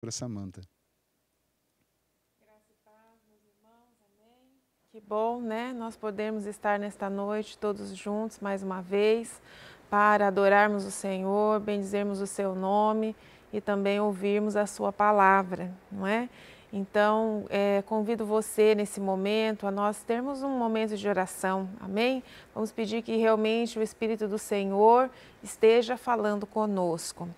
Para Samanta. Graça e paz, meus irmãos, amém. Que bom, né? Nós podemos estar nesta noite todos juntos mais uma vez para adorarmos o Senhor, bendizermos o seu nome e também ouvirmos a sua palavra, não é? Então, convido você nesse momento a nós termos um momento de oração, amém? Vamos pedir que realmente o Espírito do Senhor esteja falando conosco.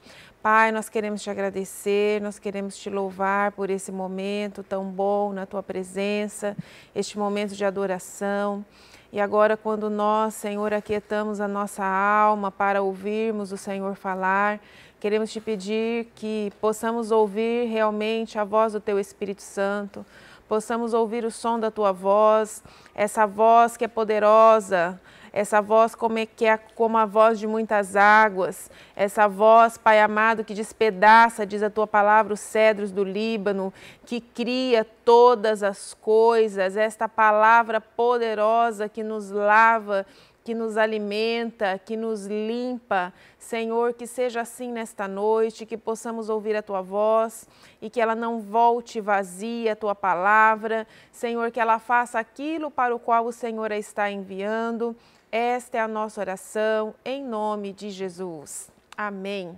Pai, nós queremos te agradecer, nós queremos te louvar por esse momento tão bom na tua presença, este momento de adoração. E agora, quando nós, Senhor, aquietamos a nossa alma para ouvirmos o Senhor falar, queremos te pedir que possamos ouvir realmente a voz do teu Espírito Santo, possamos ouvir o som da tua voz, essa voz que é poderosa, essa voz que é como a voz de muitas águas, essa voz, Pai amado, que despedaça, diz a tua palavra, os cedros do Líbano, que cria todas as coisas, esta palavra poderosa que nos lava, que nos alimenta, que nos limpa. Senhor, que seja assim nesta noite, que possamos ouvir a Tua voz e que ela não volte vazia, a Tua palavra. Senhor, que ela faça aquilo para o qual o Senhor a está enviando. Esta é a nossa oração, em nome de Jesus. Amém.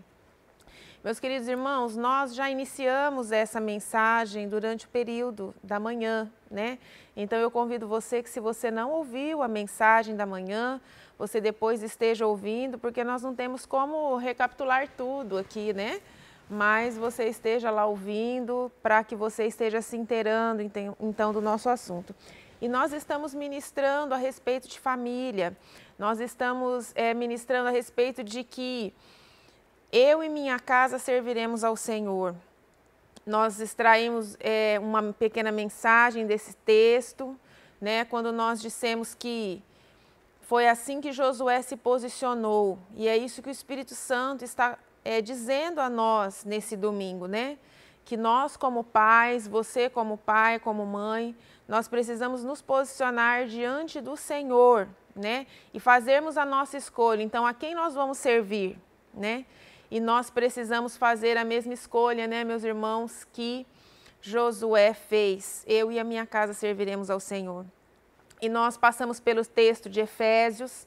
Meus queridos irmãos, nós já iniciamos essa mensagem durante o período da manhã, né? Então eu convido você que, se você não ouviu a mensagem da manhã, você depois esteja ouvindo, porque nós não temos como recapitular tudo aqui, né? Mas você esteja lá ouvindo para que você esteja se inteirando então do nosso assunto. E nós estamos ministrando a respeito de família, nós estamos ministrando a respeito de que eu e minha casa serviremos ao Senhor. Nós extraímos uma pequena mensagem desse texto, né, quando nós dissemos que foi assim que Josué se posicionou. E é isso que o Espírito Santo está dizendo a nós nesse domingo, né? Que nós como pais, você como pai, como mãe, nós precisamos nos posicionar diante do Senhor, né? E fazermos a nossa escolha. Então, a quem nós vamos servir, né? E nós precisamos fazer a mesma escolha, né, meus irmãos, que Josué fez. Eu e a minha casa serviremos ao Senhor. E nós passamos pelo texto de Efésios,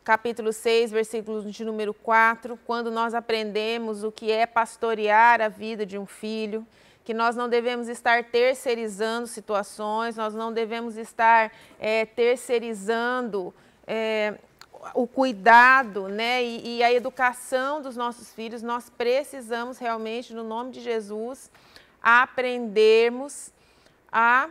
capítulo 6, versículo de número 4, quando nós aprendemos o que é pastorear a vida de um filho, que nós não devemos estar terceirizando situações, nós não devemos estar terceirizando o cuidado, né, e a educação dos nossos filhos. Nós precisamos realmente, no nome de Jesus, aprendermos a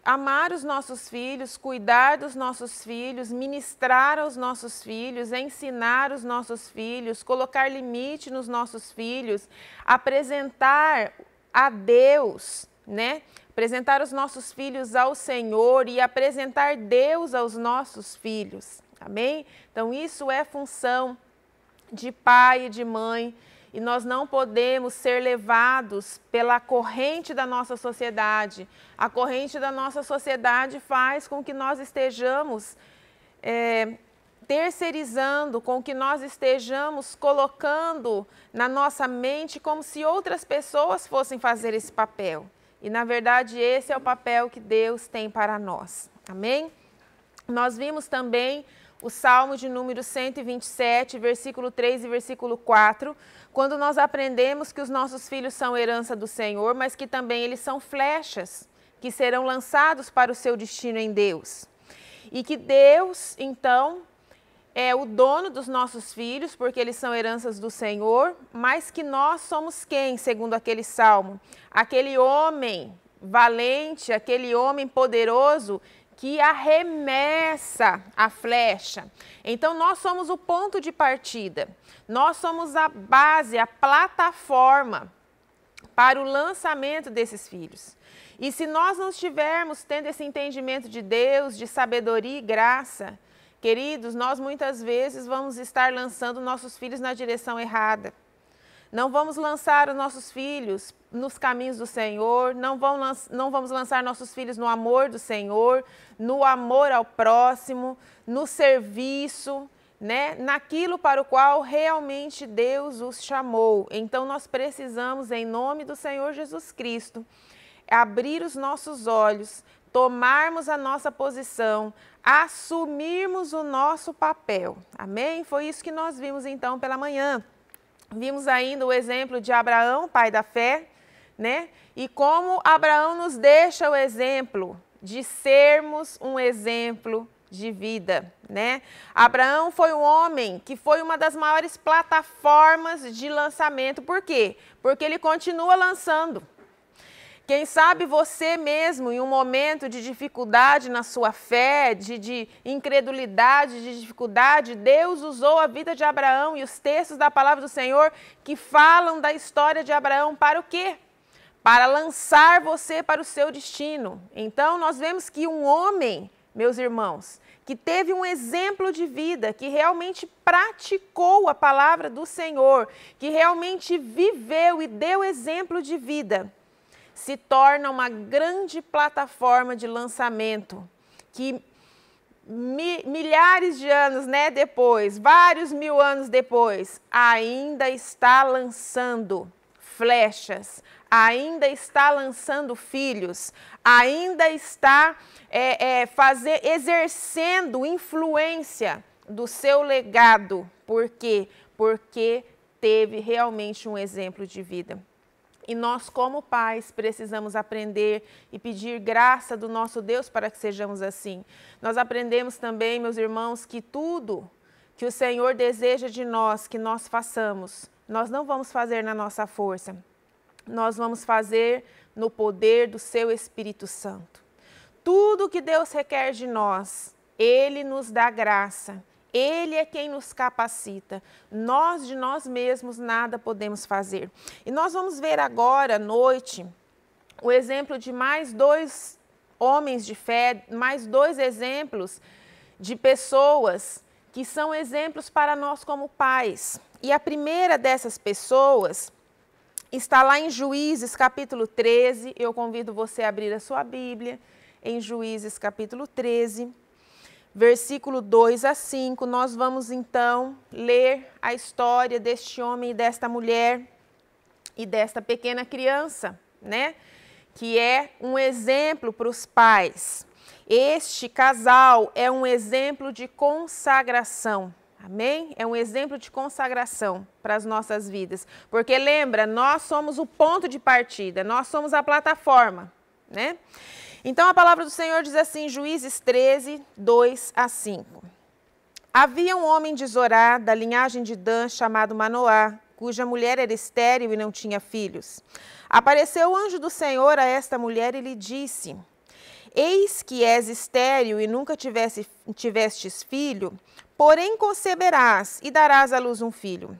amar os nossos filhos, cuidar dos nossos filhos, ministrar aos nossos filhos, ensinar os nossos filhos, colocar limite nos nossos filhos, apresentar a Deus, né? Apresentar os nossos filhos ao Senhor e apresentar Deus aos nossos filhos. Amém? Então, isso é função de pai e de mãe, e nós não podemos ser levados pela corrente da nossa sociedade. A corrente da nossa sociedade faz com que nós estejamos terceirizando, com que nós estejamos colocando na nossa mente como se outras pessoas fossem fazer esse papel. E, na verdade, esse é o papel que Deus tem para nós. Amém? Nós vimos também o Salmo de número 127, versículo 3 e versículo 4, quando nós aprendemos que os nossos filhos são herança do Senhor, mas que também eles são flechas que serão lançados para o seu destino em Deus. E que Deus, então, é o dono dos nossos filhos, porque eles são heranças do Senhor, mas que nós somos quem, segundo aquele Salmo? Aquele homem valente, aquele homem poderoso que arremessa a flecha. Então, nós somos o ponto de partida, nós somos a base, a plataforma para o lançamento desses filhos. E se nós não estivermos tendo esse entendimento de Deus, de sabedoria e graça, queridos, nós muitas vezes vamos estar lançando nossos filhos na direção errada. Não vamos lançar os nossos filhos nos caminhos do Senhor, não vamos lançar nossos filhos no amor do Senhor, no amor ao próximo, no serviço. né, naquilo para o qual realmente Deus os chamou. Então nós precisamos, em nome do Senhor Jesus Cristo, abrir os nossos olhos, tomarmos a nossa posição, assumirmos o nosso papel. Amém? Foi isso que nós vimos então pela manhã. Vimos ainda o exemplo de Abraão, pai da fé, né? E como Abraão nos deixa o exemplo de sermos um exemplo de vida, né? Abraão foi um homem que foi uma das maiores plataformas de lançamento. Por quê? Porque ele continua lançando. Quem sabe você mesmo, em um momento de dificuldade na sua fé, de incredulidade, de dificuldade, Deus usou a vida de Abraão e os textos da palavra do Senhor que falam da história de Abraão para o quê? Para lançar você para o seu destino. Então, nós vemos que um homem, meus irmãos, que teve um exemplo de vida, que realmente praticou a palavra do Senhor, que realmente viveu e deu exemplo de vida, se torna uma grande plataforma de lançamento, que milhares de anos, né, depois, vários mil anos depois, ainda está lançando flechas, ainda está lançando filhos, ainda está exercendo influência do seu legado. Por quê? Porque teve realmente um exemplo de vida. E nós, como pais, precisamos aprender e pedir graça do nosso Deus para que sejamos assim. Nós aprendemos também, meus irmãos, que tudo que o Senhor deseja de nós, que nós façamos, nós não vamos fazer na nossa força. Nós vamos fazer no poder do seu Espírito Santo. Tudo que Deus requer de nós, Ele nos dá graça. Ele é quem nos capacita. Nós, de nós mesmos, nada podemos fazer. E nós vamos ver agora, à noite, o exemplo de mais dois homens de fé, mais dois exemplos de pessoas que são exemplos para nós como pais. E a primeira dessas pessoas está lá em Juízes, capítulo 13. Eu convido você a abrir a sua Bíblia, em Juízes, capítulo 13. Versículo 2 a 5, nós vamos então ler a história deste homem e desta mulher e desta pequena criança, né? Que é um exemplo para os pais. Este casal é um exemplo de consagração, amém? É um exemplo de consagração para as nossas vidas. Porque lembra, nós somos o ponto de partida, nós somos a plataforma, né? Então, a palavra do Senhor diz assim, Juízes 13, 2 a 5. Havia um homem de Zorá, da linhagem de Dan, chamado Manoá, cuja mulher era estéril e não tinha filhos. Apareceu o anjo do Senhor a esta mulher e lhe disse, eis que és estéril e nunca tivestes filho, porém conceberás e darás à luz um filho.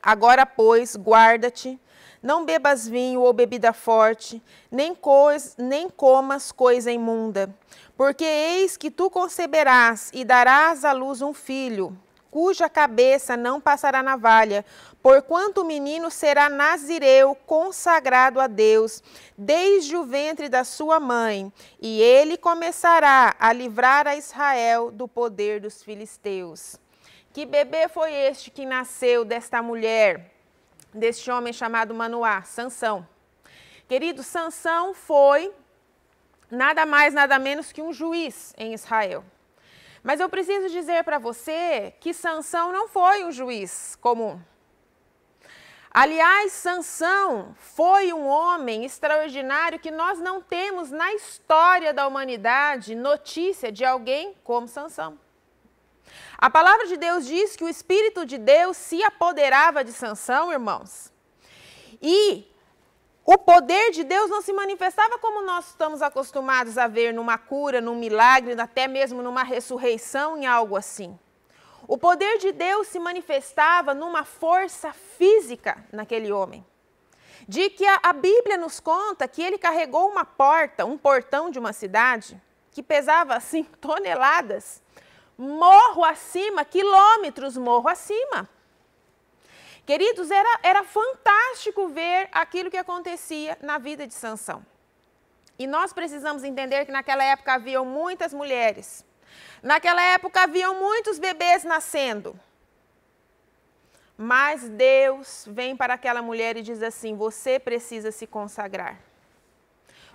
Agora, pois, guarda-te, não bebas vinho ou bebida forte, nem comas coisa imunda, porque eis que tu conceberás e darás à luz um filho, cuja cabeça não passará navalha, porquanto o menino será nazireu, consagrado a Deus, desde o ventre da sua mãe, e ele começará a livrar a Israel do poder dos filisteus. Que bebê foi este que nasceu desta mulher, deste homem chamado Manoá? Sansão. Querido, Sansão foi nada mais, nada menos que um juiz em Israel. Mas eu preciso dizer para você que Sansão não foi um juiz comum. Aliás, Sansão foi um homem extraordinário que nós não temos na história da humanidade notícia de alguém como Sansão. A palavra de Deus diz que o Espírito de Deus se apoderava de Sansão, irmãos. E o poder de Deus não se manifestava como nós estamos acostumados a ver numa cura, num milagre, até mesmo numa ressurreição, em algo assim. O poder de Deus se manifestava numa força física naquele homem. De que a Bíblia nos conta que ele carregou uma porta, um portão de uma cidade, que pesava assim toneladas, morro acima, quilômetros morro acima. Queridos, era fantástico ver aquilo que acontecia na vida de Sansão. E nós precisamos entender que naquela época haviam muitas mulheres, Naquela época haviam muitos bebês nascendo. Mas Deus vem para aquela mulher e diz assim: você precisa se consagrar.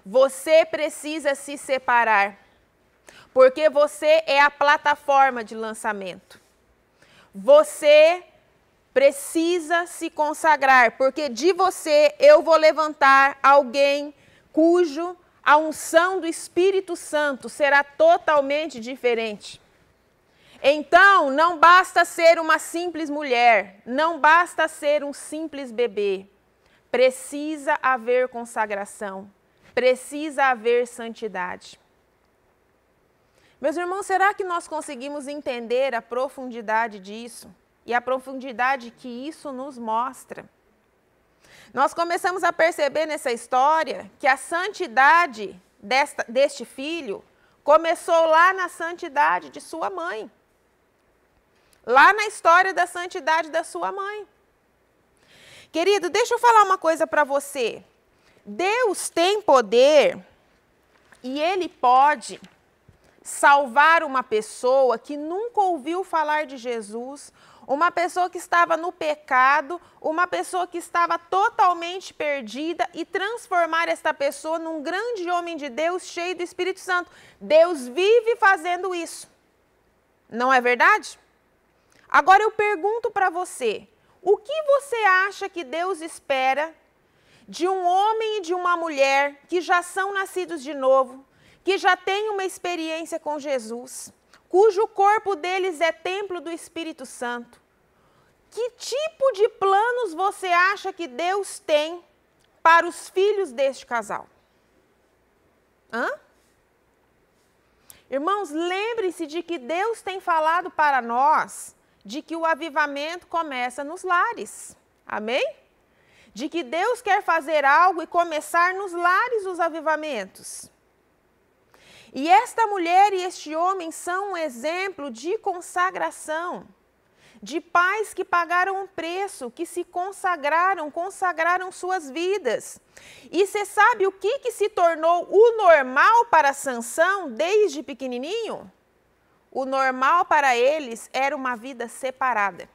Você precisa se separar. Porque você é a plataforma de lançamento. Você precisa se consagrar, porque de você eu vou levantar alguém a unção do Espírito Santo será totalmente diferente. Então, não basta ser uma simples mulher, não basta ser um simples bebê. Precisa haver consagração, precisa haver santidade. Meus irmãos, será que nós conseguimos entender a profundidade disso? E a profundidade que isso nos mostra? Nós começamos a perceber nessa história que a santidade deste filho começou lá na santidade de sua mãe. Lá na história da santidade da sua mãe. Querido, deixa eu falar uma coisa para você. Deus tem poder e Ele pode salvar uma pessoa que nunca ouviu falar de Jesus, uma pessoa que estava no pecado, uma pessoa que estava totalmente perdida e transformar esta pessoa num grande homem de Deus cheio do Espírito Santo. Deus vive fazendo isso. Não é verdade? Agora eu pergunto para você, o que você acha que Deus espera de um homem e de uma mulher que já são nascidos de novo, que já têm uma experiência com Jesus, cujo corpo deles é templo do Espírito Santo? Que tipo de planos você acha que Deus tem para os filhos deste casal? Irmãos, lembre-se de que Deus tem falado para nós de que o avivamento começa nos lares. Amém? De que Deus quer fazer algo e começar nos lares os avivamentos. E esta mulher e este homem são um exemplo de consagração, de pais que pagaram um preço, que se consagraram suas vidas. E você sabe o que se tornou o normal para Sansão desde pequenininho? O normal para eles era uma vida separada.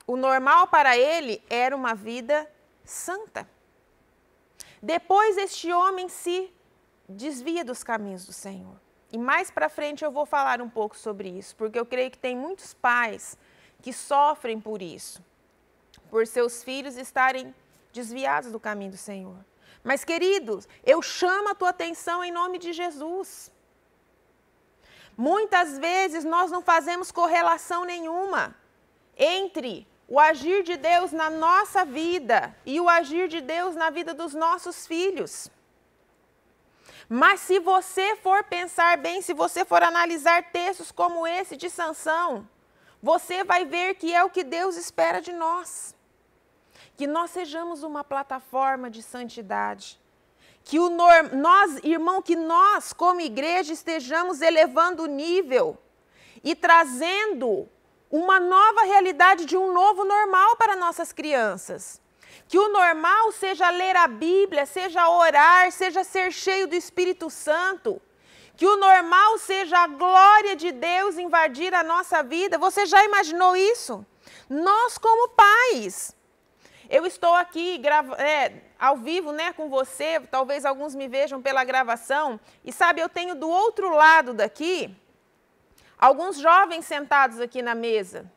O normal para ele era uma vida santa. Depois este homem se desvia dos caminhos do Senhor. E mais para frente eu vou falar um pouco sobre isso, porque eu creio que tem muitos pais que sofrem por isso, por seus filhos estarem desviados do caminho do Senhor. Mas, queridos, eu chamo a tua atenção em nome de Jesus. Muitas vezes nós não fazemos correlação nenhuma entre o agir de Deus na nossa vida e o agir de Deus na vida dos nossos filhos. Mas se você for pensar bem, se você for analisar textos como esse de Sansão, você vai ver que é o que Deus espera de nós. Que nós sejamos uma plataforma de santidade. Que nós, como igreja, estejamos elevando o nível e trazendo uma nova realidade de um novo normal para nossas crianças. Que o normal seja ler a Bíblia, seja orar, seja ser cheio do Espírito Santo. Que o normal seja a glória de Deus invadir a nossa vida. Você já imaginou isso? Nós como pais. Eu estou aqui ao vivo, com você, talvez alguns me vejam pela gravação. E sabe, eu tenho do outro lado daqui alguns jovens sentados aqui na mesa,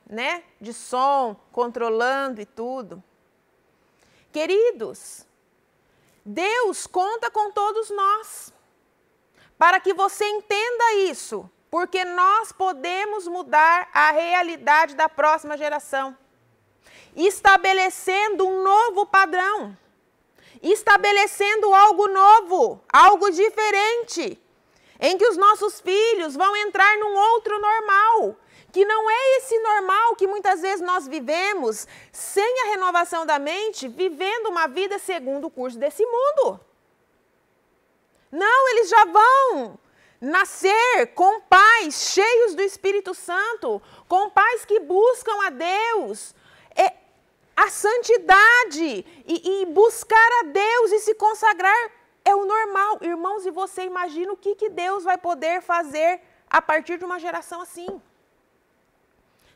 de som, controlando e tudo. Queridos, Deus conta com todos nós, para que você entenda isso, porque nós podemos mudar a realidade da próxima geração, estabelecendo um novo padrão, estabelecendo algo novo, algo diferente, em que os nossos filhos vão entrar num outro normal, que não é esse normal que muitas vezes nós vivemos sem a renovação da mente, vivendo uma vida segundo o curso desse mundo. Não, eles já vão nascer com pais cheios do Espírito Santo, com pais que buscam a Deus, a santidade e buscar a Deus e se consagrar é o normal. Irmãos, e você imagina o que Deus vai poder fazer a partir de uma geração assim.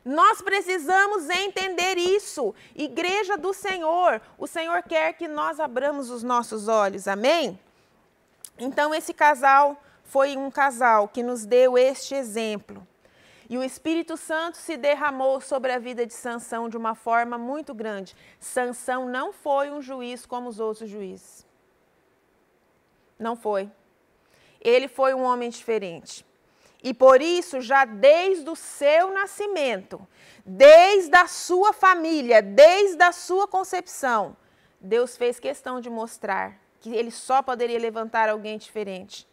Nós precisamos entender isso. Igreja do Senhor, o Senhor quer que nós abramos os nossos olhos, amém? Então esse casal foi um casal que nos deu este exemplo. E o Espírito Santo se derramou sobre a vida de Sansão de uma forma muito grande. Sansão não foi um juiz como os outros juízes. Não foi. Ele foi um homem diferente. E por isso, já desde o seu nascimento, desde a sua família, desde a sua concepção, Deus fez questão de mostrar que ele só poderia levantar alguém diferente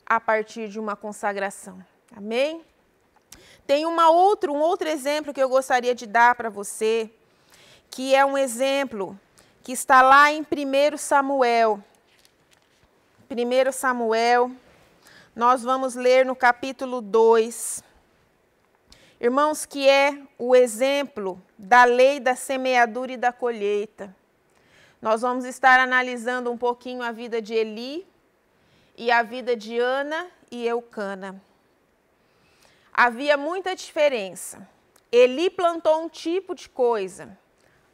a partir de uma consagração. Amém? Tem um outro exemplo que eu gostaria de dar para você, que é um exemplo que está lá em 1 Samuel. 1 Samuel. Nós vamos ler no capítulo 2, irmãos, que é o exemplo da lei da semeadura e da colheita. Nós vamos estar analisando um pouquinho a vida de Eli e a vida de Ana e Eucana. Havia muita diferença. Eli plantou um tipo de coisa.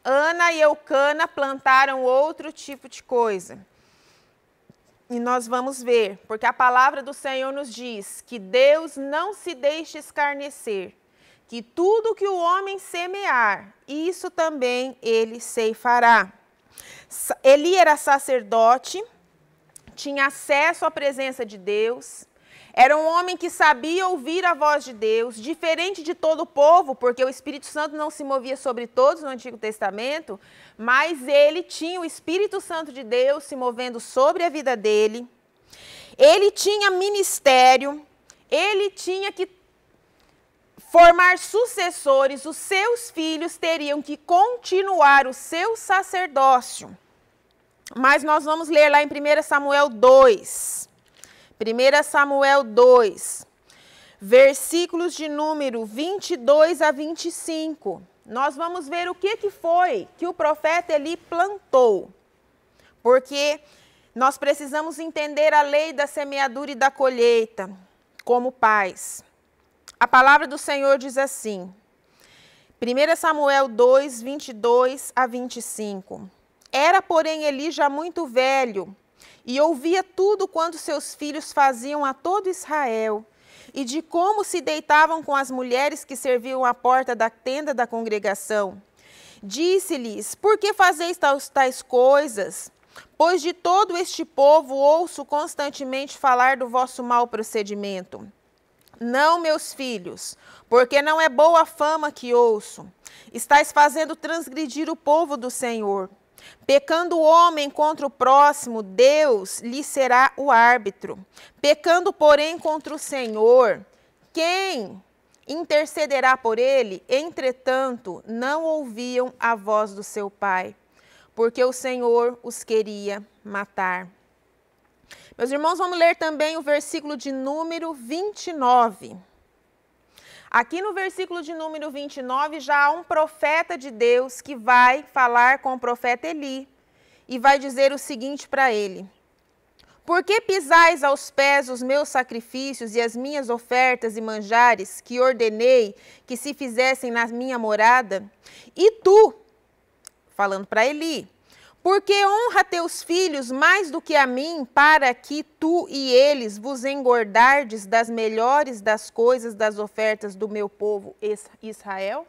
Ana e Eucana plantaram outro tipo de coisa. E nós vamos ver, porque a palavra do Senhor nos diz que Deus não se deixa escarnecer, que tudo que o homem semear, isso também ele ceifará. Eli era sacerdote, tinha acesso à presença de Deus, era um homem que sabia ouvir a voz de Deus, diferente de todo o povo, porque o Espírito Santo não se movia sobre todos no Antigo Testamento, mas ele tinha o Espírito Santo de Deus se movendo sobre a vida dele. Ele tinha ministério, ele tinha que formar sucessores, os seus filhos teriam que continuar o seu sacerdócio. Mas nós vamos ler lá em 1 Samuel 2. 1 Samuel 2, versículos de número 22 a 25. Nós vamos ver o que foi que o profeta Eli plantou. Porque nós precisamos entender a lei da semeadura e da colheita como pais. A palavra do Senhor diz assim, 1 Samuel 2, 22 a 25. Era, porém, Eli já muito velho, e ouvia tudo quanto seus filhos faziam a todo Israel, e de como se deitavam com as mulheres que serviam à porta da tenda da congregação. Disse-lhes, por que fazeis tais coisas? Pois de todo este povo ouço constantemente falar do vosso mau procedimento. Não, meus filhos, porque não é boa a fama que ouço. Estais fazendo transgredir o povo do Senhor. Pecando o homem contra o próximo, Deus lhe será o árbitro. Pecando, porém, contra o Senhor, quem intercederá por ele? Entretanto, não ouviam a voz do seu pai, porque o Senhor os queria matar. Meus irmãos, vamos ler também o versículo de número 29. Aqui no versículo de número 29, já há um profeta de Deus que vai falar com o profeta Eli e vai dizer o seguinte para ele. Por que pisais aos pés os meus sacrifícios e as minhas ofertas e manjares que ordenei que se fizessem na minha morada? E tu, falando para Eli, porque honra teus filhos mais do que a mim, para que tu e eles vos engordardes das melhores das coisas das ofertas do meu povo Israel?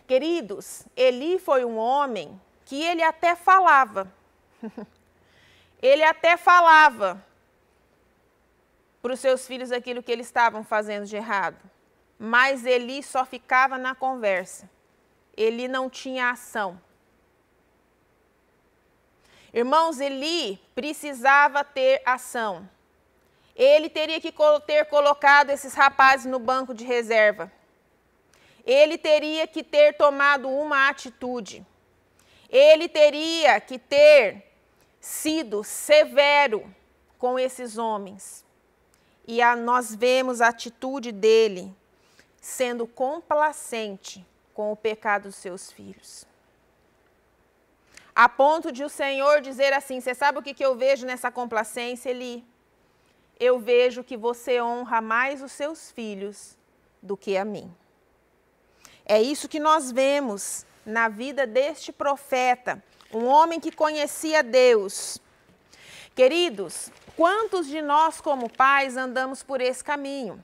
Queridos, Eli foi um homem que ele até falava. Ele até falava para os seus filhos aquilo que eles estavam fazendo de errado. Mas Eli só ficava na conversa. Ele não tinha ação. Irmãos, Eli precisava ter ação. Ele teria que ter colocado esses rapazes no banco de reserva. Ele teria que ter tomado uma atitude. Ele teria que ter sido severo com esses homens. E nós vemos a atitude dele sendo complacente com o pecado dos seus filhos. A ponto de o Senhor dizer assim, você sabe o que eu vejo nessa complacência, Eli? eu vejo que você honra mais os seus filhos do que a mim. É isso que nós vemos na vida deste profeta, um homem que conhecia Deus. Queridos, quantos de nós como pais andamos por esse caminho?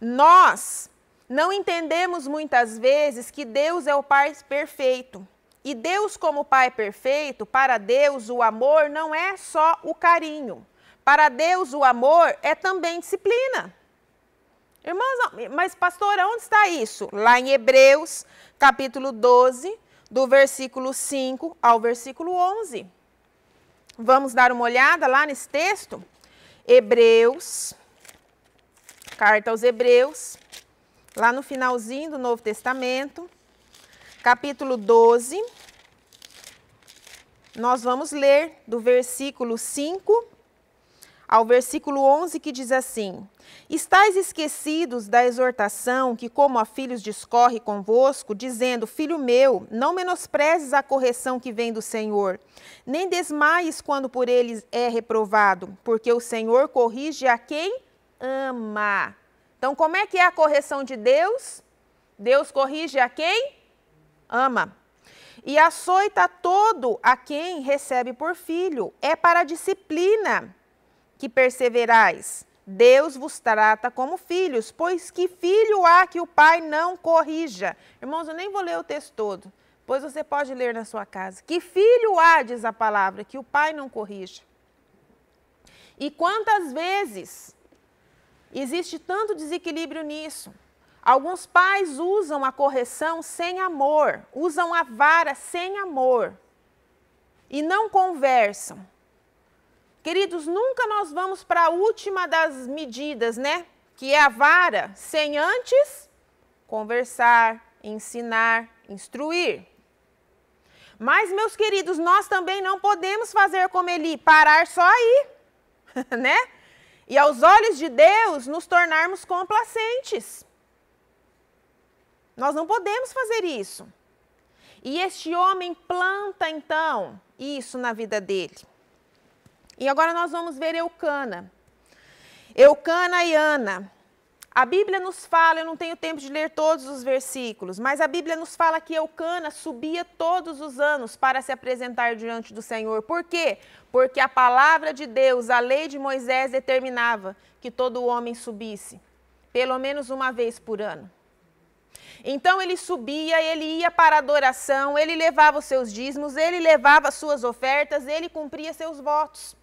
Nós não entendemos muitas vezes que Deus é o Pai perfeito. E Deus como Pai perfeito, para Deus o amor não é só o carinho. Para Deus o amor é também disciplina. Irmãos, mas pastora, onde está isso? Lá em Hebreus, capítulo 12, do versículo 5 ao versículo 11. Vamos dar uma olhada lá nesse texto? Hebreus, carta aos Hebreus, lá no finalzinho do Novo Testamento, capítulo 12. Nós vamos ler do versículo 5 ao versículo 11, que diz assim: Estais esquecidos da exortação que, como a filhos, discorre convosco, dizendo: Filho meu, não menosprezes a correção que vem do Senhor, nem desmaies quando por ele é reprovado, porque o Senhor corrige a quem ama. Então, como é que é a correção de Deus? Deus corrige a quem ama. E açoita todo a quem recebe por filho. É para a disciplina que perseverais. Deus vos trata como filhos, pois que filho há que o pai não corrija? Irmãos, eu nem vou ler o texto todo, pois você pode ler na sua casa. Que filho há, diz a palavra, que o pai não corrija? E quantas vezes existe tanto desequilíbrio nisso? Alguns pais usam a correção sem amor, usam a vara sem amor e não conversam. Queridos, nunca nós vamos para a última das medidas, né? Que é a vara, sem antes conversar, ensinar, instruir. Mas, meus queridos, nós também não podemos fazer como Eli, parar só aí, né? E aos olhos de Deus, nos tornarmos complacentes. Nós não podemos fazer isso. E este homem planta, então, isso na vida dele. E agora nós vamos ver Eucana. Eucana e Ana. A Bíblia nos fala, eu não tenho tempo de ler todos os versículos, mas a Bíblia nos fala que Eucana subia todos os anos para se apresentar diante do Senhor. Por quê? Porque a palavra de Deus, a lei de Moisés, determinava que todo homem subisse, pelo menos uma vez por ano. Então ele subia, ele ia para a adoração, ele levava os seus dízimos, ele levava as suas ofertas, ele cumpria seus votos.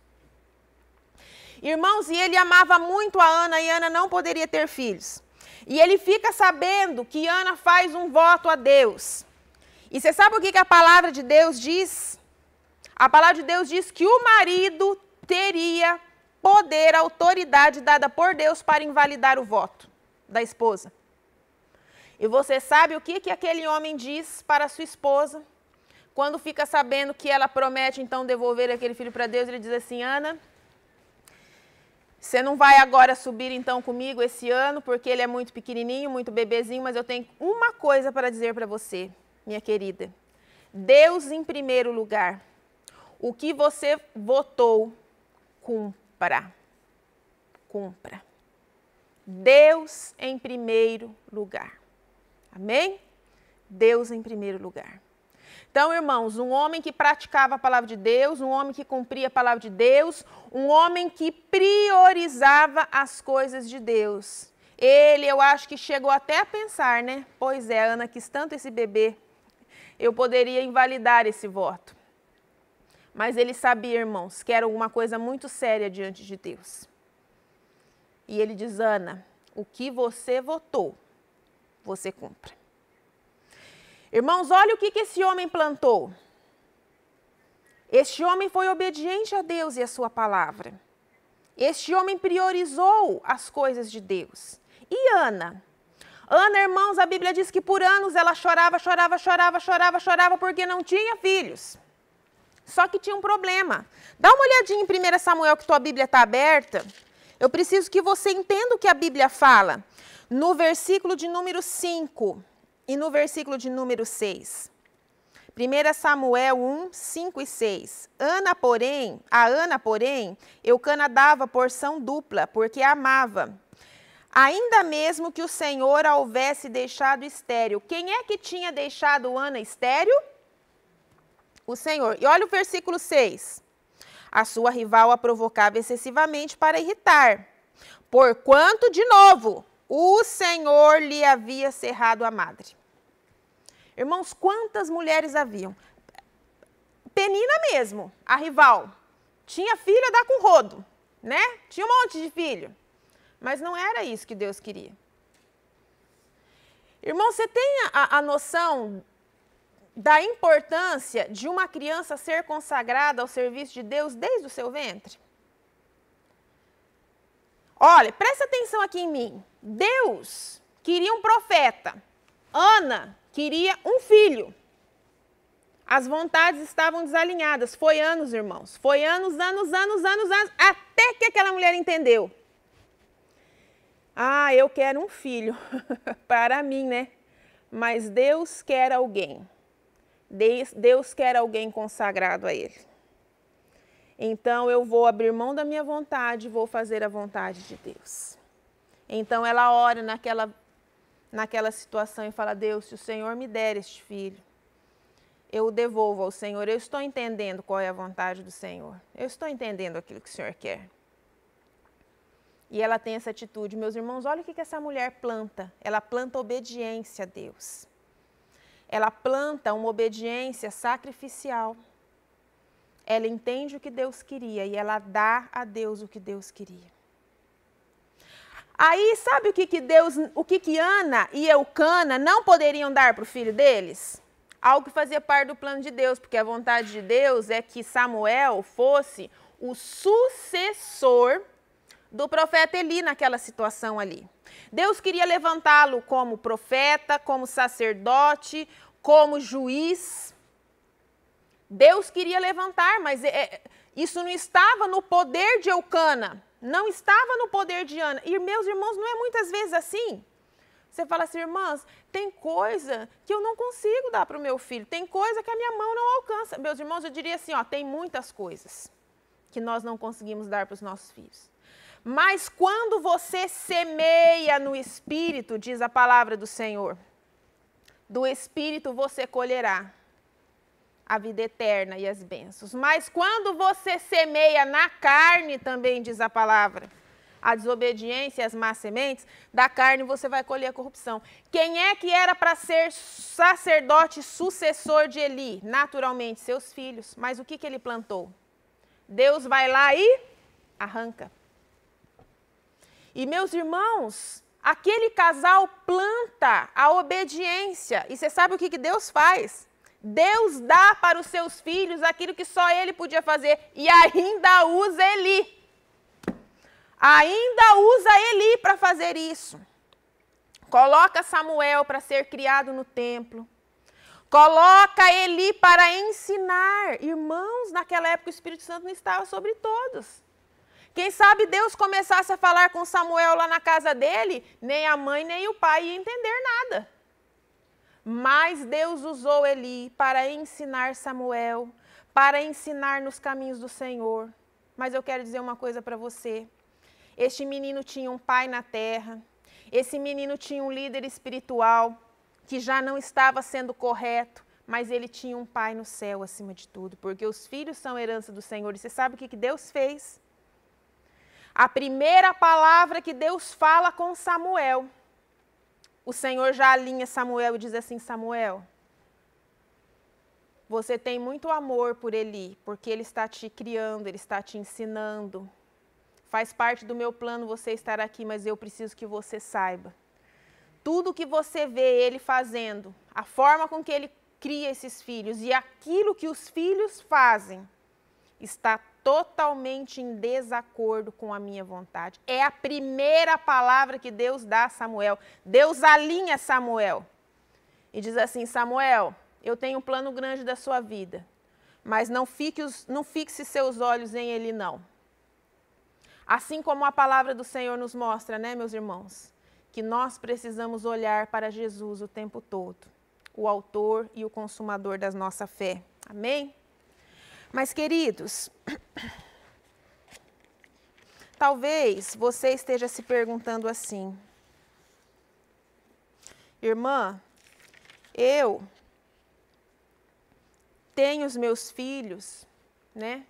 Irmãos, e ele amava muito a Ana e Ana não poderia ter filhos. E ele fica sabendo que Ana faz um voto a Deus. E você sabe o que a palavra de Deus diz? A palavra de Deus diz que o marido teria poder, autoridade dada por Deus para invalidar o voto da esposa. E você sabe o que aquele homem diz para a sua esposa? Quando fica sabendo que ela promete então devolver aquele filho para Deus, ele diz assim: Ana, você não vai agora subir então comigo esse ano, porque ele é muito pequenininho, muito bebezinho, mas eu tenho uma coisa para dizer para você, minha querida. Deus em primeiro lugar. O que você votou, cumpra. Cumpra. Deus em primeiro lugar. Amém? Deus em primeiro lugar. Então, irmãos, um homem que praticava a palavra de Deus, um homem que cumpria a palavra de Deus, um homem que priorizava as coisas de Deus. Ele, eu acho que chegou até a pensar, né? Pois é, Ana quis tanto esse bebê, eu poderia invalidar esse voto. Mas ele sabia, irmãos, que era uma coisa muito séria diante de Deus. E ele diz: Ana, o que você votou, você cumpra. Irmãos, olha o que esse homem plantou. Este homem foi obediente a Deus e a sua palavra. Este homem priorizou as coisas de Deus. E Ana? Ana, irmãos, a Bíblia diz que por anos ela chorava porque não tinha filhos. Só que tinha um problema. Dá uma olhadinha em 1 Samuel, que tua Bíblia está aberta. Eu preciso que você entenda o que a Bíblia fala. No versículo de número 5 e no versículo de número 6. 1 Samuel 1, 5 e 6. A Ana, porém, Eucana dava porção dupla, porque a amava. Ainda mesmo que o Senhor a houvesse deixado estéril. Quem é que tinha deixado Ana estéril? O Senhor. E olha o versículo 6. A sua rival a provocava excessivamente para irritar, porquanto, de novo, o Senhor lhe havia cerrado a madre. Irmãos, quantas mulheres haviam? Penina mesmo, a rival, tinha filho a dar com rodo, né? Tinha um monte de filho. Mas não era isso que Deus queria. Irmão, você tem a noção da importância de uma criança ser consagrada ao serviço de Deus desde o seu ventre? Olha, presta atenção aqui em mim. Deus queria um profeta. Ana queria um filho. As vontades estavam desalinhadas. Foi anos, irmãos. Foi anos, até que aquela mulher entendeu. Ah, eu quero um filho para mim, né? Mas Deus quer alguém. Deus quer alguém consagrado a Ele. Então eu vou abrir mão da minha vontade e vou fazer a vontade de Deus. Então ela ora naquela situação e fala: Deus, se o Senhor me der este filho, eu o devolvo ao Senhor. Eu estou entendendo qual é a vontade do Senhor. Eu estou entendendo aquilo que o Senhor quer. E ela tem essa atitude. Meus irmãos, olha o que essa mulher planta. Ela planta obediência a Deus. Ela planta uma obediência sacrificial. Ela entende o que Deus queria e ela dá a Deus o que Deus queria. Aí, sabe o que Ana e Eucana não poderiam dar para o filho deles? Algo que fazia parte do plano de Deus, porque a vontade de Deus é que Samuel fosse o sucessor do profeta Eli naquela situação ali. Deus queria levantá-lo como profeta, como sacerdote, como juiz. Deus queria levantar, mas isso não estava no poder de Eucana, não estava no poder de Ana. E, meus irmãos, não é muitas vezes assim? Você fala assim: irmãs, tem coisa que eu não consigo dar para o meu filho, tem coisa que a minha mão não alcança. Meus irmãos, eu diria assim, ó, tem muitas coisas que nós não conseguimos dar para os nossos filhos. Mas quando você semeia no Espírito, diz a palavra do Senhor, do Espírito você colherá a vida eterna e as bênçãos. Mas quando você semeia na carne, também diz a palavra, a desobediência e as más sementes, da carne você vai colher a corrupção. Quem é que era para ser sacerdote sucessor de Eli? Naturalmente, seus filhos. Mas o que ele plantou? Deus vai lá e arranca. E, meus irmãos, aquele casal planta a obediência. E você sabe o que Deus faz? Deus dá para os seus filhos aquilo que só Ele podia fazer. E ainda usa Eli. Ainda usa Eli para fazer isso. Coloca Samuel para ser criado no templo. Coloca Eli para ensinar. Irmãos, naquela época o Espírito Santo não estava sobre todos. Quem sabe Deus começasse a falar com Samuel lá na casa dele, nem a mãe nem o pai iam entender nada. Mas Deus usou Eli para ensinar Samuel, para ensinar nos caminhos do Senhor. Mas eu quero dizer uma coisa para você. Este menino tinha um pai na terra, esse menino tinha um líder espiritual que já não estava sendo correto, mas ele tinha um pai no céu acima de tudo, porque os filhos são herança do Senhor. E você sabe o que Deus fez? A primeira palavra que Deus fala com Samuel, o Senhor já alinha Samuel e diz assim: Samuel, você tem muito amor por Eli, porque ele está te criando, ele está te ensinando. Faz parte do meu plano você estar aqui, mas eu preciso que você saiba. Tudo que você vê ele fazendo, a forma com que ele cria esses filhos e aquilo que os filhos fazem, está totalmente em desacordo com a minha vontade. É a primeira palavra que Deus dá a Samuel. Deus alinha Samuel e diz assim: Samuel, eu tenho um plano grande da sua vida, mas não fixe seus olhos em Eli, não. Assim como a palavra do Senhor nos mostra, né, meus irmãos, que nós precisamos olhar para Jesus o tempo todo. o autor e o consumador da nossa fé. Amém? Mas, queridos, talvez você esteja se perguntando assim: irmã, eu tenho os meus filhos, né?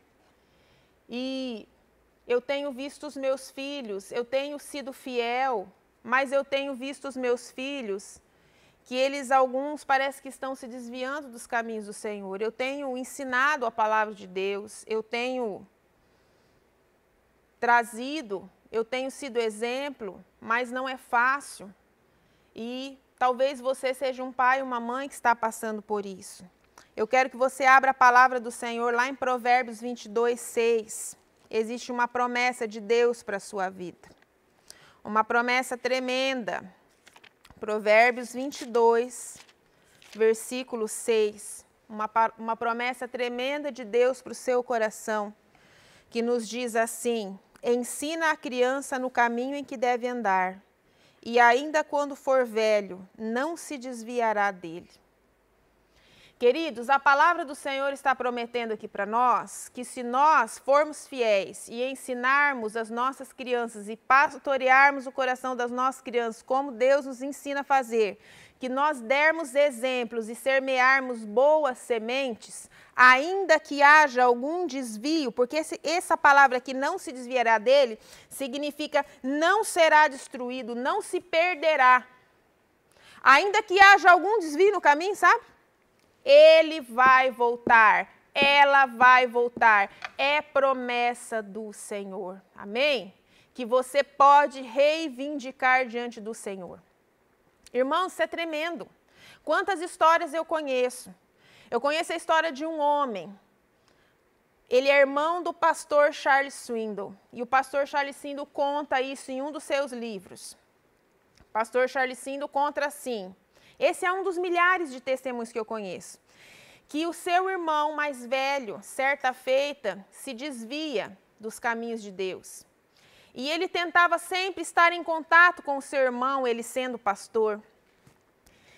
E eu tenho visto os meus filhos, eu tenho sido fiel, mas eu tenho visto os meus filhos que eles, alguns, parece que estão se desviando dos caminhos do Senhor. Eu tenho ensinado a palavra de Deus, eu tenho trazido, eu tenho sido exemplo, mas não é fácil. E talvez você seja um pai, uma mãe que está passando por isso. Eu quero que você abra a palavra do Senhor lá em Provérbios 22, 6. Existe uma promessa de Deus para a sua vida. Uma promessa tremenda. Provérbios 22, versículo 6. Uma promessa tremenda de Deus para o seu coração, que nos diz assim: ensina a criança no caminho em que deve andar, e ainda quando for velho, não se desviará dele. Queridos, a palavra do Senhor está prometendo aqui para nós que se nós formos fiéis e ensinarmos as nossas crianças e pastorearmos o coração das nossas crianças como Deus nos ensina a fazer, que nós dermos exemplos e semearmos boas sementes, ainda que haja algum desvio, porque essa palavra aqui, não se desviará dele, significa não será destruído, não se perderá. Ainda que haja algum desvio no caminho, sabe? Ele vai voltar, ela vai voltar. É promessa do Senhor. Amém? Que você pode reivindicar diante do Senhor. Irmãos, isso é tremendo. Quantas histórias eu conheço? Eu conheço a história de um homem. Ele é irmão do pastor Charles Swindoll. E o pastor Charles Swindoll conta isso em um dos seus livros. O pastor Charles Swindoll conta assim: esse é um dos milhares de testemunhos que eu conheço, que o seu irmão mais velho, certa feita, se desvia dos caminhos de Deus. E ele tentava sempre estar em contato com o seu irmão, ele sendo pastor.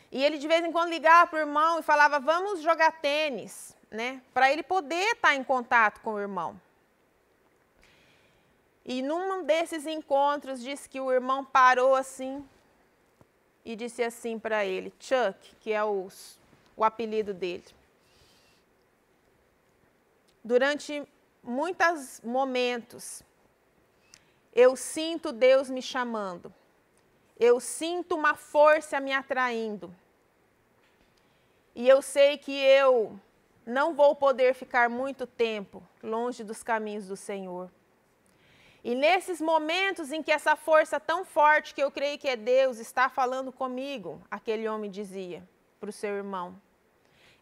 E ele de vez em quando ligava para o irmão e falava: vamos jogar tênis, né? Para ele poder estar em contato com o irmão. E num desses encontros, disse que o irmão parou assim e disse assim para ele, Chuck, que é o apelido dele: durante muitos momentos, eu sinto Deus me chamando, eu sinto uma força me atraindo, e eu sei que eu não vou poder ficar muito tempo longe dos caminhos do Senhor. E nesses momentos em que essa força tão forte, que eu creio que é Deus, está falando comigo, aquele homem dizia para o seu irmão,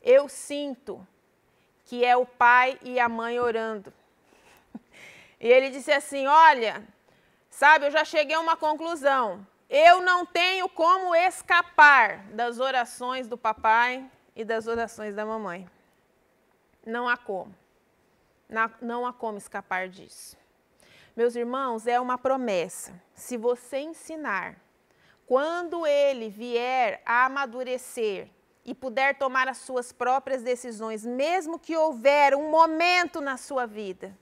eu sinto que é o pai e a mãe orando. E ele disse assim: olha, sabe, eu já cheguei a uma conclusão, eu não tenho como escapar das orações do papai e das orações da mamãe. Não há como. Não há como escapar disso. Meus irmãos, é uma promessa. Se você ensinar, quando ele vier a amadurecer e puder tomar as suas próprias decisões, mesmo que houver um momento na sua vida,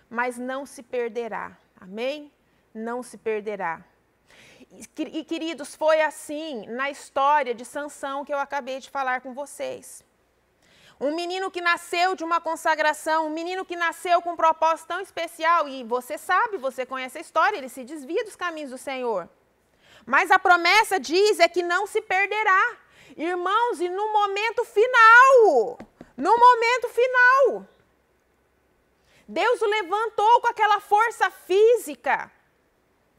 mas não se perderá. Amém? Não se perderá. E, queridos, foi assim na história de Sansão que eu acabei de falar com vocês. Um menino que nasceu de uma consagração, um menino que nasceu com um propósito tão especial, e você sabe, você conhece a história, ele se desvia dos caminhos do Senhor. Mas a promessa diz é que não se perderá. Irmãos, e no momento final, Deus o levantou com aquela força física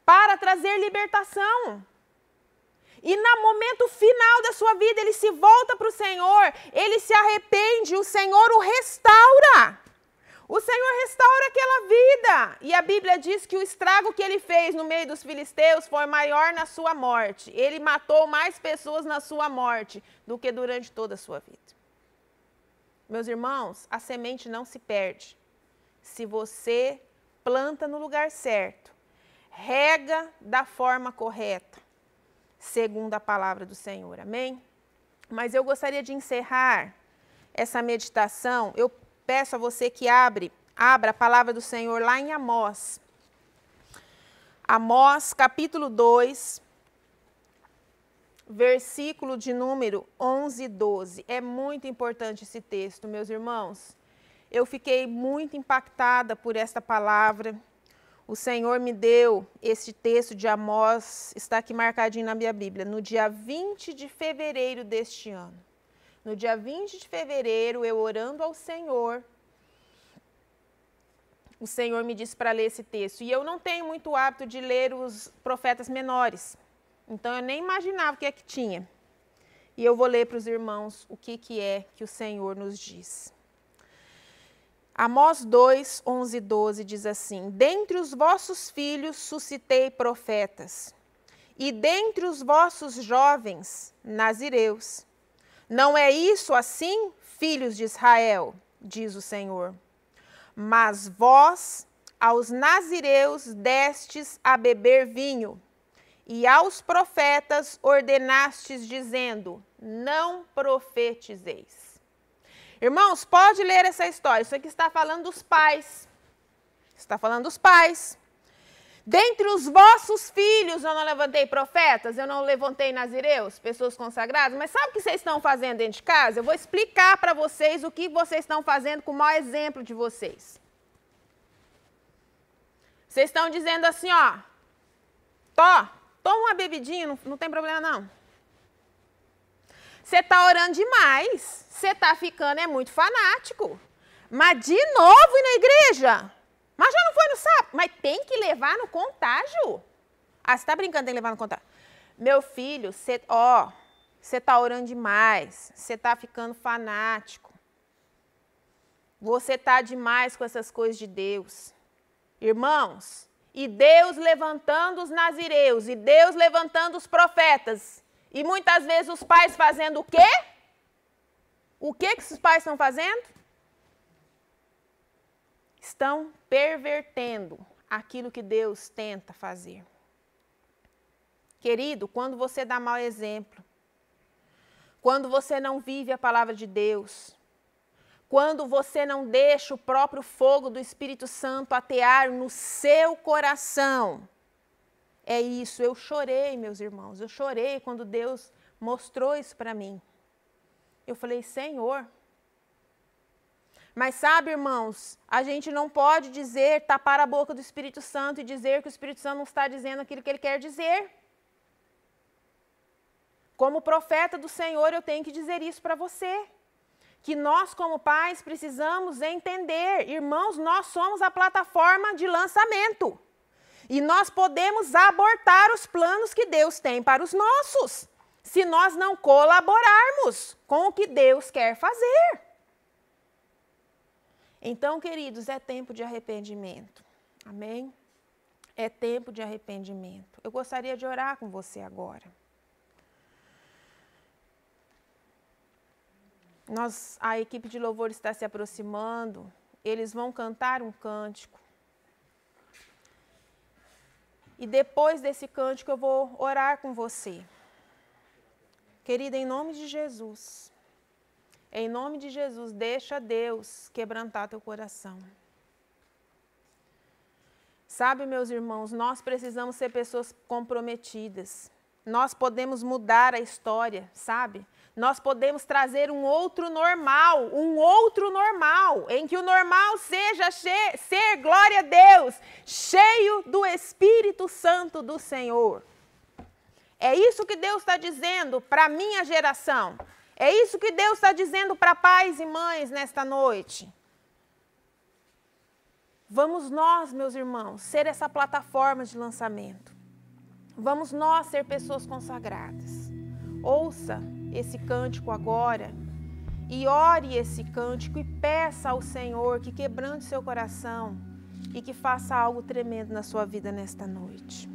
para trazer libertação. E no momento final da sua vida, ele se volta para o Senhor, ele se arrepende, o Senhor o restaura. O Senhor restaura aquela vida. E a Bíblia diz que o estrago que ele fez no meio dos filisteus foi maior na sua morte. Ele matou mais pessoas na sua morte do que durante toda a sua vida. Meus irmãos, a semente não se perde. Se você planta no lugar certo, rega da forma correta, segundo a palavra do Senhor, amém? Mas eu gostaria de encerrar essa meditação. Eu peço a você que abra a palavra do Senhor lá em Amós. Amós, capítulo 2, versículo de número 11 e 12. É muito importante esse texto, meus irmãos. Eu fiquei muito impactada por esta palavra. O Senhor me deu este texto de Amós, está aqui marcadinho na minha Bíblia, no dia 20 de fevereiro deste ano. No dia 20 de fevereiro, eu orando ao Senhor, o Senhor me disse para ler esse texto. E eu não tenho muito hábito de ler os profetas menores, então eu nem imaginava o que é que tinha. E eu vou ler para os irmãos o que é que o Senhor nos diz. Amós 2, 11 e 12 diz assim: dentre os vossos filhos suscitei profetas, e dentre os vossos jovens, nazireus. Não é isso assim, filhos de Israel, diz o Senhor. Mas vós, aos nazireus, destes a beber vinho, e aos profetas ordenastes, dizendo: não profetizeis. Irmãos, pode ler essa história. Isso aqui está falando dos pais. Está falando dos pais. Dentre os vossos filhos eu não levantei profetas, eu não levantei nazireus, pessoas consagradas. Mas sabe o que vocês estão fazendo dentro de casa? Eu vou explicar para vocês o que vocês estão fazendo com o maior exemplo de vocês. Vocês estão dizendo assim, ó. Toma uma bebidinha, não tem problema não. Você está orando demais, você está ficando muito fanático. Mas de novo ir na igreja? Mas já não foi no sábado? Mas tem que levar no contágio. Ah, você está brincando, tem que levar no contágio. Meu filho, você está orando demais, você está ficando fanático. Você está demais com essas coisas de Deus. Irmãos, e Deus levantando os nazireus, e Deus levantando os profetas. E muitas vezes os pais fazendo o quê? O que esses pais estão fazendo? Estão pervertendo aquilo que Deus tenta fazer. Querido, quando você dá mau exemplo, quando você não vive a palavra de Deus, quando você não deixa o próprio fogo do Espírito Santo atear no seu coração, é isso. Eu chorei, meus irmãos, eu chorei quando Deus mostrou isso para mim. Eu falei, Senhor. Mas sabe, irmãos, a gente não pode tapar a boca do Espírito Santo e dizer que o Espírito Santo não está dizendo aquilo que ele quer dizer. Como profeta do Senhor, eu tenho que dizer isso para você. Que nós, como pais, precisamos entender. Irmãos, nós somos a plataforma de lançamento. E nós podemos abortar os planos que Deus tem para os nossos, se nós não colaborarmos com o que Deus quer fazer. Então, queridos, é tempo de arrependimento. Amém? É tempo de arrependimento. Eu gostaria de orar com você agora. A equipe de louvor está se aproximando. Eles vão cantar um cântico. E depois desse cântico eu vou orar com você. Querida, em nome de Jesus, deixa Deus quebrantar teu coração. Sabe, meus irmãos, nós precisamos ser pessoas comprometidas. Nós podemos mudar a história, sabe? Nós podemos trazer um outro normal, em que o normal seja ser, glória a Deus, cheio do Espírito Santo do Senhor. É isso que Deus está dizendo para a minha geração. É isso que Deus está dizendo para pais e mães nesta noite. Vamos nós, meus irmãos, ser essa plataforma de lançamento. Vamos nós ser pessoas consagradas. Ouça esse cântico agora e ore esse cântico e peça ao Senhor que quebrante seu coração e que faça algo tremendo na sua vida nesta noite.